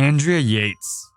Andrea Yates.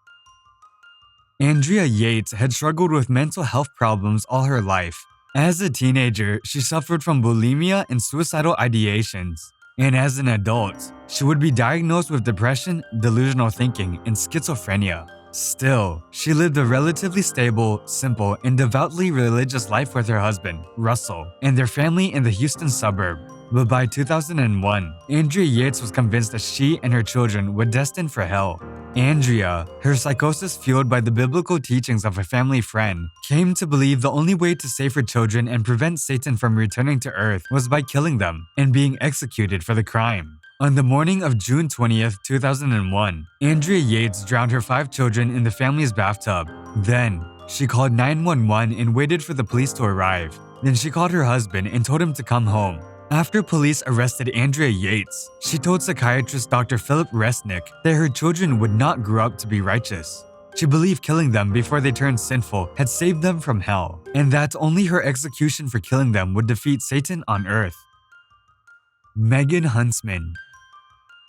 Andrea Yates had struggled with mental health problems all her life. As a teenager, she suffered from bulimia and suicidal ideations. And as an adult, she would be diagnosed with depression, delusional thinking, and schizophrenia. Still, she lived a relatively stable, simple, and devoutly religious life with her husband, Russell, and their family in the Houston suburb. But by 2001, Andrea Yates was convinced that she and her children were destined for hell. Andrea, her psychosis fueled by the biblical teachings of a family friend, came to believe the only way to save her children and prevent Satan from returning to Earth was by killing them and being executed for the crime. On the morning of June 20th, 2001, Andrea Yates drowned her 5 children in the family's bathtub. Then, she called 911 and waited for the police to arrive. Then she called her husband and told him to come home. After police arrested Andrea Yates, she told psychiatrist Dr. Philip Resnick that her children would not grow up to be righteous. She believed killing them before they turned sinful had saved them from hell, and that only her execution for killing them would defeat Satan on earth. Megan Huntsman.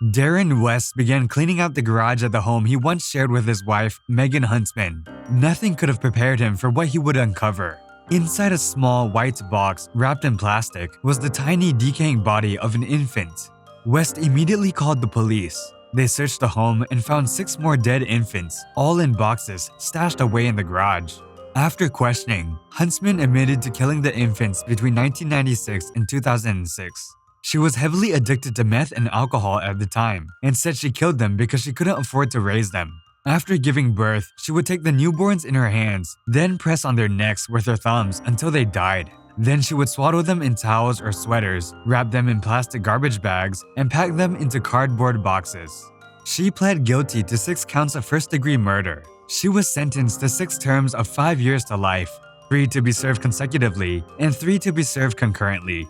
Darren West began cleaning out the garage at the home he once shared with his wife, Megan Huntsman. Nothing could have prepared him for what he would uncover. Inside a small white box wrapped in plastic was the tiny decaying body of an infant. West immediately called the police. They searched the home and found 6 more dead infants, all in boxes stashed away in the garage. After questioning, Huntsman admitted to killing the infants between 1996 and 2006. She was heavily addicted to meth and alcohol at the time and said she killed them because she couldn't afford to raise them. After giving birth, she would take the newborns in her hands, then press on their necks with her thumbs until they died. Then she would swaddle them in towels or sweaters, wrap them in plastic garbage bags, and pack them into cardboard boxes. She pled guilty to 6 counts of first-degree murder. She was sentenced to 6 terms of 5 years to life, 3 to be served consecutively, and 3 to be served concurrently.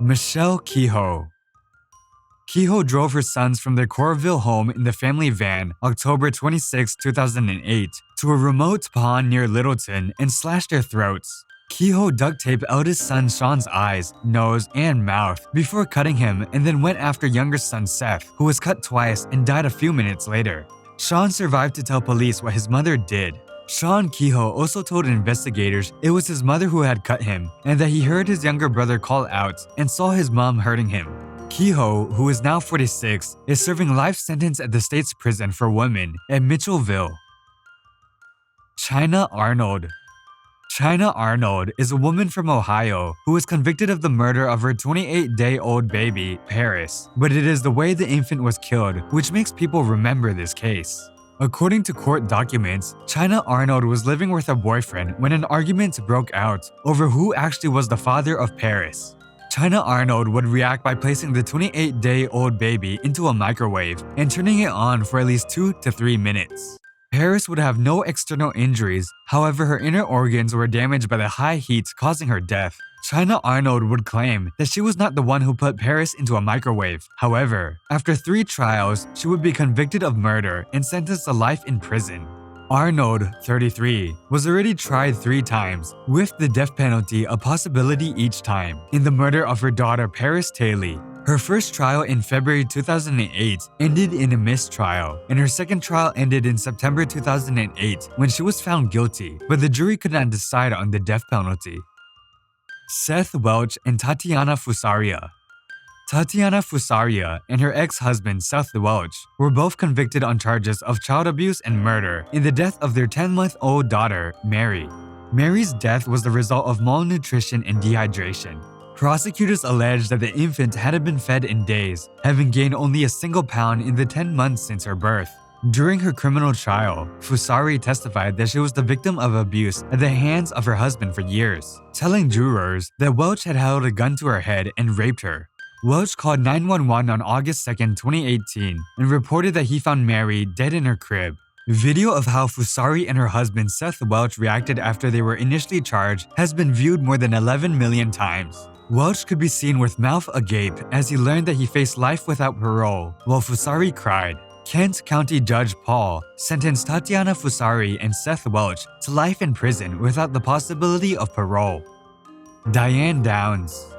Michelle Kehoe. Kehoe drove her sons from their Coralville home in the family van October 26, 2008 to a remote pond near Littleton and slashed their throats. Kehoe duct taped eldest son Sean's eyes, nose, and mouth before cutting him and then went after younger son Seth, who was cut twice and died a few minutes later. Sean survived to tell police what his mother did. Sean Kehoe also told investigators it was his mother who had cut him and that he heard his younger brother call out and saw his mom hurting him. Kehoe, who is now 46, is serving life sentence at the state's prison for women at Mitchellville. China Arnold. China Arnold is a woman from Ohio who was convicted of the murder of her 28-day-old baby, Paris, but it is the way the infant was killed which makes people remember this case. According to court documents, China Arnold was living with her boyfriend when an argument broke out over who actually was the father of Paris. China Arnold would react by placing the 28-day-old baby into a microwave and turning it on for at least 2 to 3 minutes. Paris would have no external injuries, however her inner organs were damaged by the high heat causing her death. China Arnold would claim that she was not the one who put Paris into a microwave. However, after 3 trials, she would be convicted of murder and sentenced to life in prison. Arnold, 33, was already tried 3 times, with the death penalty a possibility each time, in the murder of her daughter Paris Taylor. Her first trial in February 2008 ended in a mistrial, and her second trial ended in September 2008 when she was found guilty, but the jury could not decide on the death penalty. Seth Welch and Tatiana Fusaria. Tatiana Fusaria and her ex-husband Seth Welch were both convicted on charges of child abuse and murder in the death of their 10-month-old daughter, Mary. Mary's death was the result of malnutrition and dehydration. Prosecutors alleged that the infant hadn't been fed in days, having gained only a single pound in the 10 months since her birth. During her criminal trial, Fusari testified that she was the victim of abuse at the hands of her husband for years, telling jurors that Welch had held a gun to her head and raped her. Welch called 911 on August 2, 2018, and reported that he found Mary dead in her crib. Video of how Fusari and her husband Seth Welch reacted after they were initially charged has been viewed more than 11 million times. Welch could be seen with mouth agape as he learned that he faced life without parole, while Fusari cried. Kent County Judge Paul sentenced Tatiana Fusari and Seth Welch to life in prison without the possibility of parole. Diane Downs.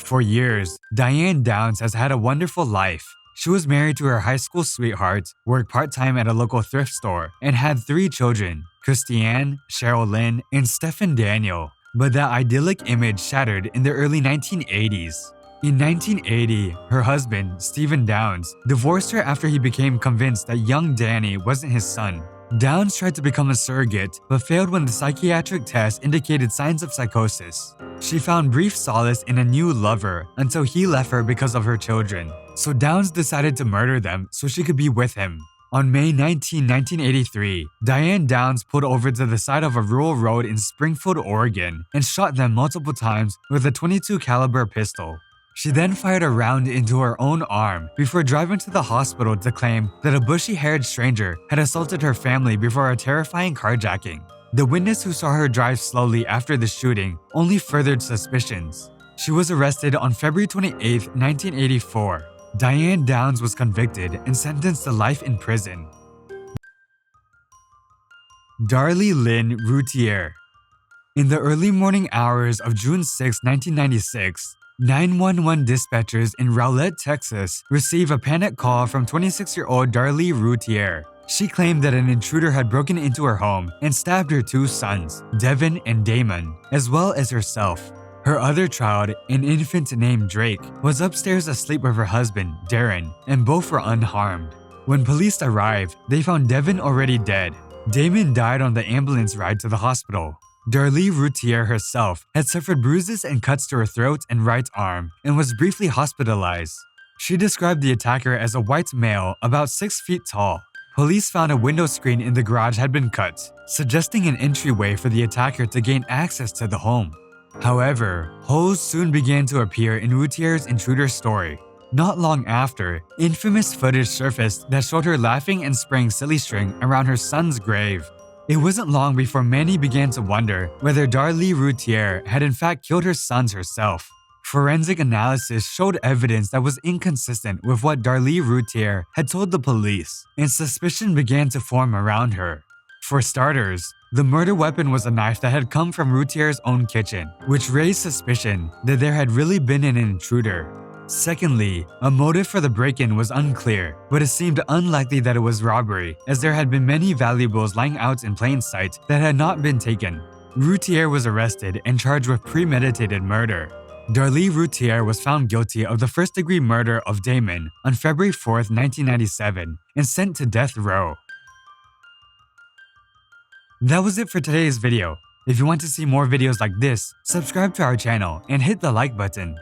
For years, Diane Downs has had a wonderful life. She was married to her high school sweetheart, worked part-time at a local thrift store, and had 3 children, Christiane, Cheryl Lynn, and Stephen Daniel. But that idyllic image shattered in the early 1980s. In 1980, her husband, Stephen Downs, divorced her after he became convinced that young Danny wasn't his son. Downs tried to become a surrogate, but failed when the psychiatric test indicated signs of psychosis. She found brief solace in a new lover until he left her because of her children. So Downs decided to murder them so she could be with him. On May 19, 1983, Diane Downs pulled over to the side of a rural road in Springfield, Oregon, and shot them multiple times with a .22 caliber pistol. She then fired a round into her own arm before driving to the hospital to claim that a bushy-haired stranger had assaulted her family before a terrifying carjacking. The witness who saw her drive slowly after the shooting only furthered suspicions. She was arrested on February 28, 1984. Diane Downs was convicted and sentenced to life in prison. Darlie Lynn Routier. In the early morning hours of June 6, 1996, 911 dispatchers in Rowlett, Texas, received a panic call from 26-year-old Darlie Routier. She claimed that an intruder had broken into her home and stabbed her 2 sons, Devin and Damon, as well as herself. Her other child, an infant named Drake, was upstairs asleep with her husband, Darren, and both were unharmed. When police arrived, they found Devin already dead. Damon died on the ambulance ride to the hospital. Darlie Routier herself had suffered bruises and cuts to her throat and right arm and was briefly hospitalized. She described the attacker as a white male about 6 feet tall. Police found a window screen in the garage had been cut, suggesting an entryway for the attacker to gain access to the home. However, holes soon began to appear in Routier's intruder story. Not long after, infamous footage surfaced that showed her laughing and spraying silly string around her son's grave. It wasn't long before many began to wonder whether Darlie Routier had in fact killed her sons herself. Forensic analysis showed evidence that was inconsistent with what Darlie Routier had told the police, and suspicion began to form around her. For starters, the murder weapon was a knife that had come from Routier's own kitchen, which raised suspicion that there had really been an intruder. Secondly, a motive for the break-in was unclear, but it seemed unlikely that it was robbery, as there had been many valuables lying out in plain sight that had not been taken. Routier was arrested and charged with premeditated murder. Darlie Routier was found guilty of the first-degree murder of Damon on February 4, 1997, and sent to death row. That was it for today's video. If you want to see more videos like this, subscribe to our channel and hit the like button.